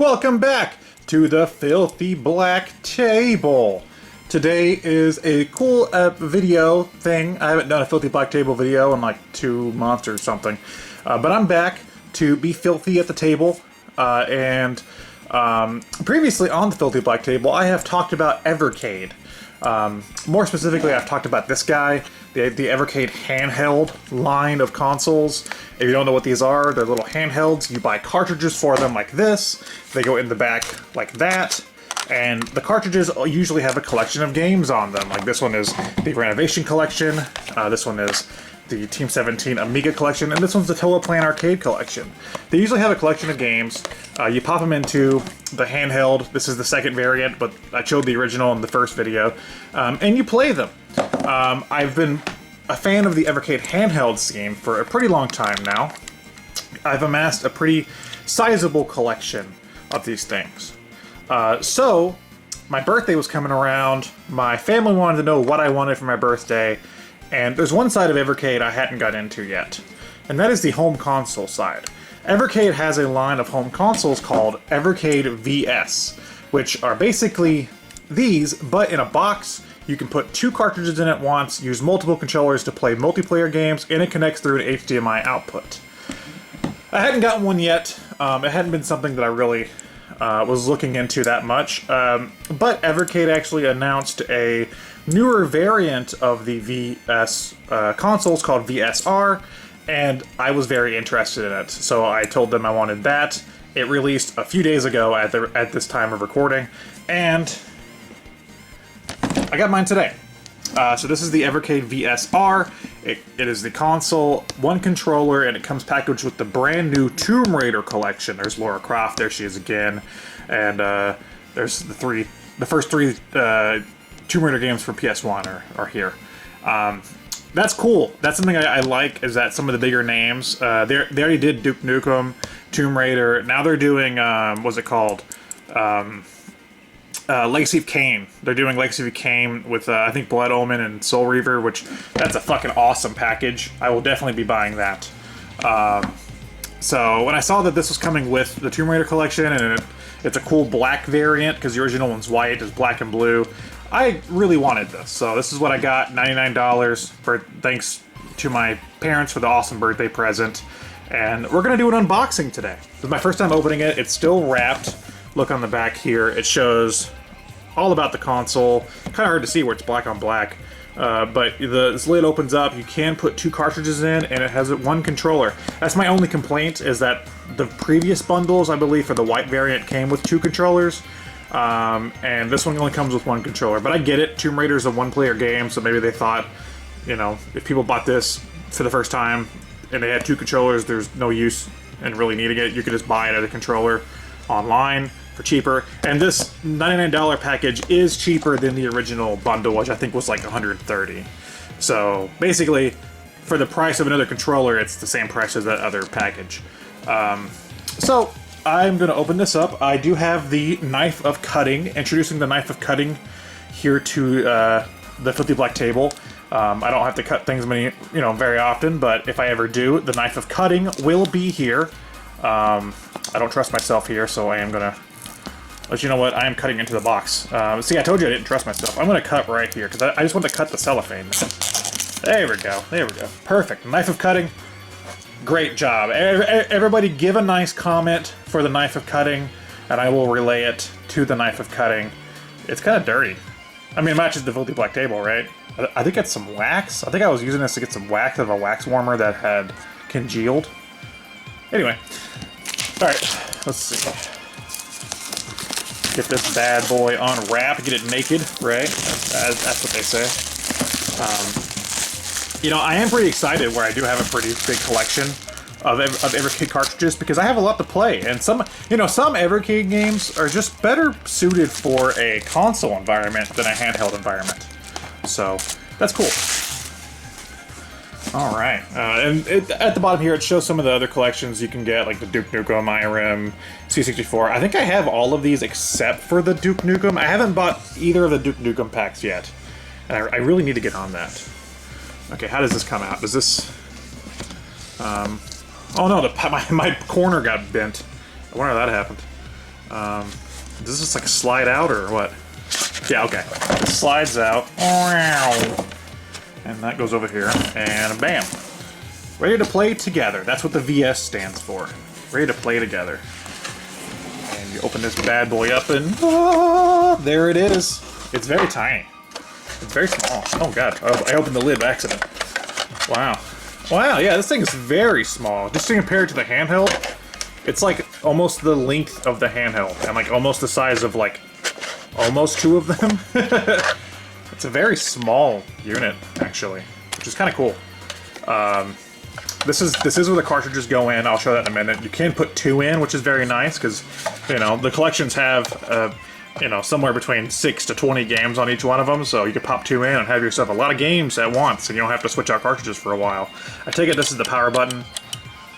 Welcome back to the Filthy Black Table. Today is a cool video thing. I haven't done a Filthy Black Table video in like 2 months or something. But I'm back to be filthy at the table. Previously on the Filthy Black Table, I have talked about Evercade. More specifically, I've talked about this guy, the Evercade handheld line of consoles. If you don't know what these are, they're little handhelds. You buy cartridges for them like this. They go in the back like that. And the cartridges usually have a collection of games on them. Like this one is the Renovation Collection. This one is the Team 17 Amiga Collection. And this one's the Toaplan Arcade Collection. They usually have a collection of games. You pop them into the handheld. This is the second variant, but I showed the original in the first video. And you play them. I've been a fan of the Evercade handheld scheme for a pretty long time now. I've amassed a pretty sizable collection of these things. So, my birthday was coming around, my family wanted to know what I wanted for my birthday, and there's one side of Evercade I hadn't got into yet, and that is the home console side. Evercade has a line of home consoles called Evercade VS, which are basically these, but in a box. You can put 2 cartridges in at once, use multiple controllers to play multiplayer games, and it connects through an HDMI output. I hadn't gotten one yet. It hadn't been something that I really was looking into that much. But Evercade actually announced a newer variant of the VS consoles called VS-R, and I was very interested in it. So I told them I wanted that. It released a few days ago at this time of recording, and I got mine today. So this is the Evercade VS-R. It is the console, 1 controller, and it comes packaged with the brand new Tomb Raider collection. There's Lara Croft, there she is again, and there's the first 3 Tomb Raider games for PS1 are here. That's cool. That's something I like, is that some of the bigger names, they already did Duke Nukem, Tomb Raider. Now they're doing, what's it called? Legacy of Kain. They're doing Legacy of Kain with, I think, Blood Omen and Soul Reaver, which, that's a fucking awesome package. I will definitely be buying that. So, when I saw that this was coming with the Tomb Raider collection, and it's a cool black variant, because the original one's white, it's black and blue, I really wanted this. So, this is what I got, $99, thanks to my parents for the awesome birthday present. And we're going to do an unboxing today. This is my first time opening it. It's still wrapped. Look on the back here. It shows all about the console. Kind of hard to see where it's black on black. But this lid opens up. You can put 2 cartridges in, and it has 1 controller. That's my only complaint, is that the previous bundles, I believe, for the white variant came with 2 controllers. And this one only comes with 1 controller. But I get it. Tomb Raider is a 1-player game, so maybe they thought, you know, if people bought this for the first time and they had 2 controllers, there's no use in really needing it. You could just buy it as a controller online for cheaper, and this $99 package is cheaper than the original bundle, which I think was like $130. So basically, for the price of another controller, it's the same price as that other package. So I'm going to open this up. I do have the knife of cutting, introducing the knife of cutting here to the Filthy Black Table. I don't have to cut things very often, but if I ever do, the knife of cutting will be here. I don't trust myself here, so I am gonna let you know what I am cutting into the box. See, I told you I didn't trust myself. I'm gonna cut right here, because I just want to cut the cellophane. There we go, there we go. Perfect, knife of cutting. Great job. Everybody give a nice comment for the knife of cutting, and I will relay it to the knife of cutting. It's kind of dirty. I mean, it matches the Filthy Black Table, right? I think it's some wax. I think I was using this to get some wax out of a wax warmer that had congealed. Anyway. Alright, let's see. Get this bad boy unwrapped, get it naked, right? That's what they say. You know, I am pretty excited where I do have a pretty big collection of Evercade cartridges, because I have a lot to play, and some Evercade games are just better suited for a console environment than a handheld environment. So, that's cool. Alright, and at the bottom here it shows some of the other collections you can get, like the Duke Nukem, IRM, C64. I think I have all of these except for the Duke Nukem. I haven't bought either of the Duke Nukem packs yet, and I really need to get on that. Okay, how does this come out? Does this... oh no, my corner got bent. I wonder how that happened. Does this just like slide out or what? Yeah, okay. It slides out. And that goes over here. And bam. Ready to play together. That's what the VS stands for. Ready to play together. And you open this bad boy up and there it is. It's very tiny. It's very small. Oh god, I opened the lid by accident. Wow. Wow, yeah, this thing is very small. Just to compare it to the handheld, it's like almost the length of the handheld. And like almost the size of like almost two of them. It's a very small unit, actually, which is kind of cool. This is where the cartridges go in. I'll show that in a minute. You can put two in, which is very nice because, you know, the collections have, you know, somewhere between 6 to 20 games on each one of them. So you could pop two in and have yourself a lot of games at once, and you don't have to switch out cartridges for a while. I take it this is the power button.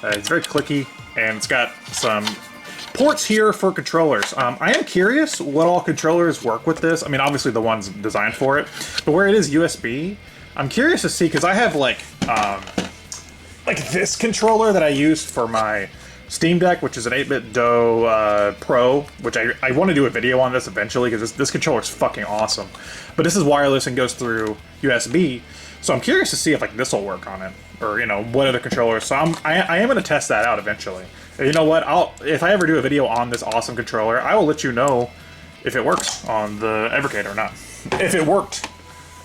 It's very clicky, and it's got some ports here for controllers. I am curious what all controllers work with this. I mean, obviously the ones designed for it, but where it is USB, I'm curious to see, because I have like this controller that I used for my Steam Deck, which is an 8-bit DO Pro, which I want to do a video on this eventually, because this controller is fucking awesome. But this is wireless and goes through USB, so I'm curious to see if like this will work on it, or you know, what other controllers. So I am going to test that out eventually. You know what? If I ever do a video on this awesome controller, I will let you know if it works on the Evercade or not. If it worked,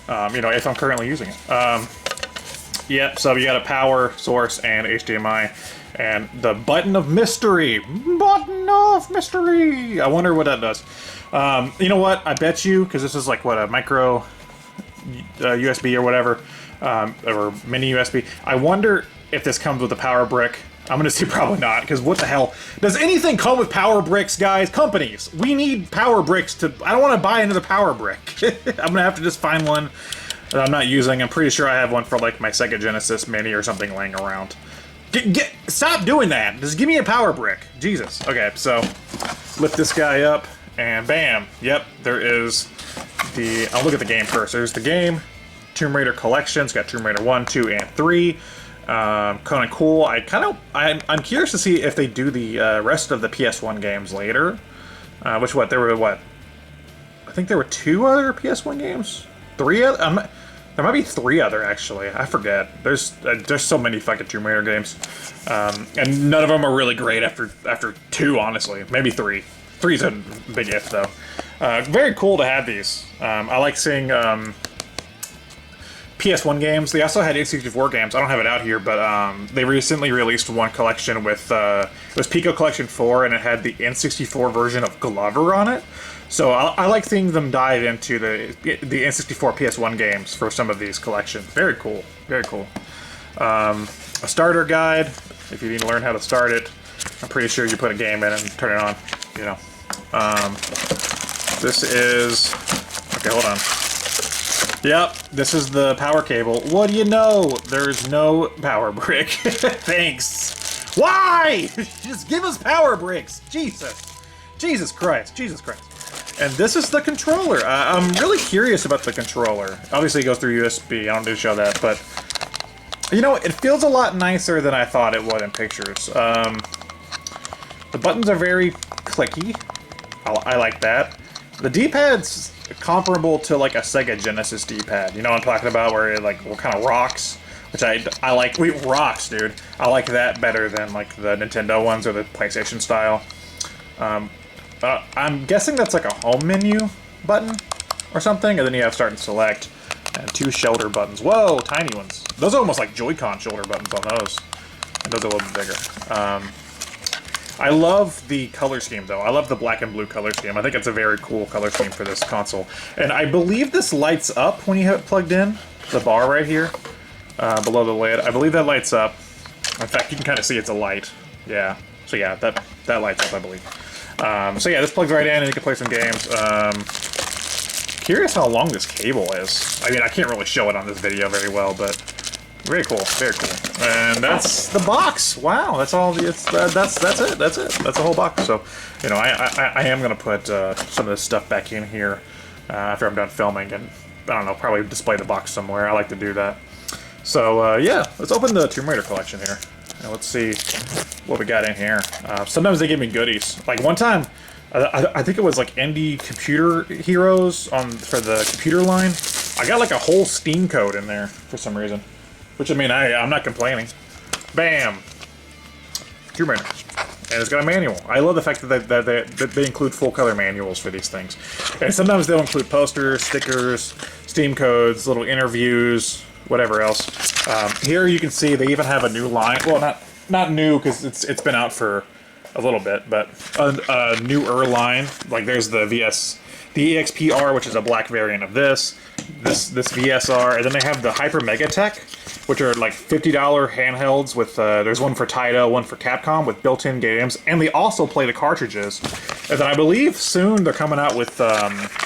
you know, if I'm currently using it. Yep. So you got a power source and HDMI, and the button of mystery. Button of mystery. I wonder what that does. You know what? I bet you, because this is like what, a micro USB or whatever, or mini USB. I wonder if this comes with a power brick. I'm gonna say probably not, because what the hell? Does anything come with power bricks, guys? Companies, we need power bricks to... I don't want to buy another power brick. I'm gonna have to just find one that I'm not using. I'm pretty sure I have one for like my Sega Genesis Mini or something laying around. Stop doing that! Just give me a power brick. Jesus. Okay, so lift this guy up, and bam. Yep, there is the... I'll look at the game first. There's the game. Tomb Raider Collection. It's got Tomb Raider 1, 2, and 3. Kind of cool. I'm curious to see if they do the rest of the PS1 games later. There were what? I think there were 2 other PS1 games. 3 other? There might be 3 other actually. I forget. There's so many fucking Tomb Raider games, and none of them are really great after 2. Honestly, maybe 3. 3's a big if though. Very cool to have these. I like seeing. PS1 games. They also had N64 games. I don't have it out here, but they recently released one collection with it was Pico Collection 4, and it had the N64 version of Glover on it. So I like seeing them dive into the N64 PS1 games for some of these collections. Very cool. Very cool. A starter guide if you need to learn how to start it. I'm pretty sure you put a game in and turn it on. You know. This is... Okay, hold on. Yep, this is the power cable. What do you know? There's no power brick. Thanks. Why? Just give us power bricks. Jesus. Jesus Christ. Jesus Christ. And this is the controller. I'm really curious about the controller. Obviously it goes through USB. I don't need to show that, but... You know, it feels a lot nicer than I thought it would in pictures. The buttons are very clicky. I like that. The D-pad's comparable to like a Sega Genesis D-pad. You know what I'm talking about? Where it like what kind of rocks, which I like. Wait, rocks, dude. I like that better than like the Nintendo ones or the PlayStation style. I'm guessing that's like a home menu button or something, and then you have start and select, and 2 shoulder buttons. Whoa, tiny ones. Those are almost like Joy-Con shoulder buttons on those, and those are a little bit bigger. I love the color scheme, though. I love the black and blue color scheme. I think it's a very cool color scheme for this console. And I believe this lights up when you have it plugged in. The bar right here, below the lid. I believe that lights up. In fact, you can kind of see it's a light. Yeah. So yeah, that lights up, I believe. So yeah, this plugs right in and you can play some games. Curious how long this cable is. I mean, I can't really show it on this video very well, but... Very cool, very cool. And that's the box. Wow, that's all. That's it. That's it. That's the whole box. So, you know, I am gonna put some of this stuff back in here after I'm done filming, and I don't know, probably display the box somewhere. I like to do that. So yeah, let's open the Tomb Raider collection here, and let's see what we got in here. Sometimes they give me goodies. Like one time, I think it was like Indie Computer Heroes for the computer line. I got like a whole Steam code in there for some reason. Which, I mean, I'm not complaining. Bam! Tomb Raider. And it's got a manual. I love the fact that they include full color manuals for these things. And sometimes they'll include posters, stickers, Steam codes, little interviews, whatever else. Here you can see they even have a new line. Well, not new because it's been out for a little bit, but a newer line. Like there's the EXP-R, which is a black variant of this VS-R, and then they have the Hyper Mega Tech, which are like $50 handhelds with, there's one for Taito, one for Capcom with built-in games, and they also play the cartridges. And then I believe soon they're coming out with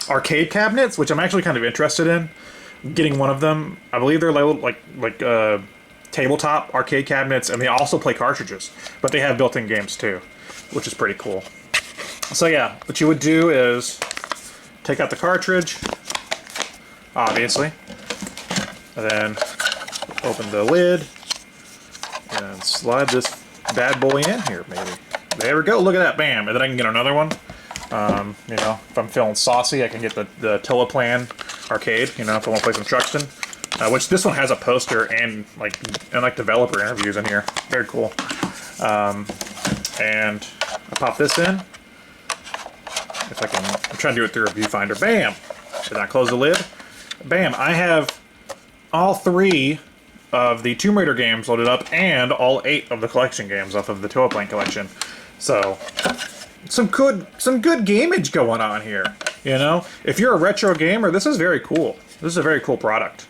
arcade cabinets, which I'm actually kind of interested in getting one of them. I believe they're like tabletop arcade cabinets, and they also play cartridges, but they have built-in games too, which is pretty cool. So yeah, what you would do is take out the cartridge, obviously, and then open the lid and slide this bad boy in here, maybe. There we go, look at that, bam. And then I can get another one. You know, if I'm feeling saucy, I can get the Teleplan arcade, you know, if I want to play some Truxton. Which this one has a poster and like developer interviews in here. Very cool. And I pop this in. If I can, I'm trying to do it through a viewfinder. Bam! Did I close the lid? Bam! I have all 3 of the Tomb Raider games loaded up and all 8 of the collection games off of the Teleplan collection. So, some good gameage going on here. You know, if you're a retro gamer, this is very cool. This is a very cool product.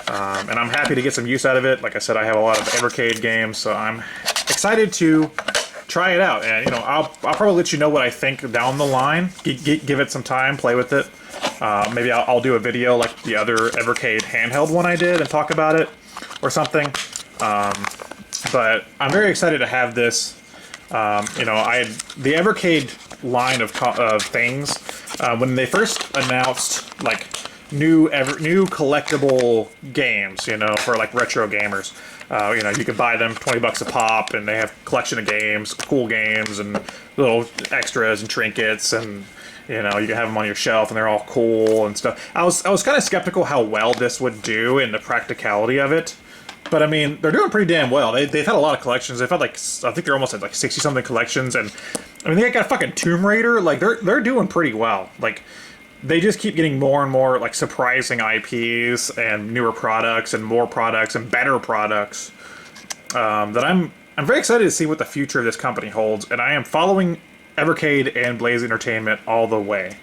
And I'm happy to get some use out of it. Like I said, I have a lot of Evercade games, so I'm excited to try it out. And, you know, I'll probably let you know what I think down the line. Give it some time, play with it. Maybe I'll do a video like the other Evercade handheld one I did and talk about it or something. But I'm very excited to have this. You know, the Evercade line of things, when they first announced, like, new collectible games, you know, for like retro gamers. You know, you can buy them $20 a pop, and they have a collection of games, cool games, and little extras and trinkets, and you know, you can have them on your shelf, and they're all cool and stuff. I was kind of skeptical how well this would do in the practicality of it, but I mean, they're doing pretty damn well. They've had a lot of collections. They've had like, I think they're almost at like 60-something collections, and I mean, they got fucking Tomb Raider. Like they're doing pretty well. Like, they just keep getting more and more like surprising IPs and newer products and more products and better products. That I'm very excited to see what the future of this company holds, and I am following Evercade and Blaze Entertainment all the way.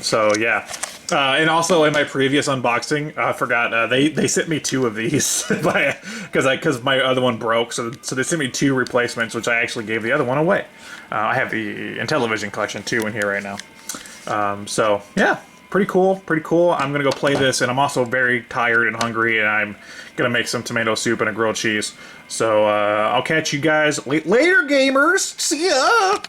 So yeah. And also in my previous unboxing, I forgot, they sent me 2 of these because my other one broke, so they sent me 2 replacements, which I actually gave the other one away. I have the Intellivision collection too in here right now. So yeah, pretty cool. I'm gonna go play this, and I'm also very tired and hungry, and I'm gonna make some tomato soup and a grilled cheese. So I'll catch you guys later, gamers. See ya.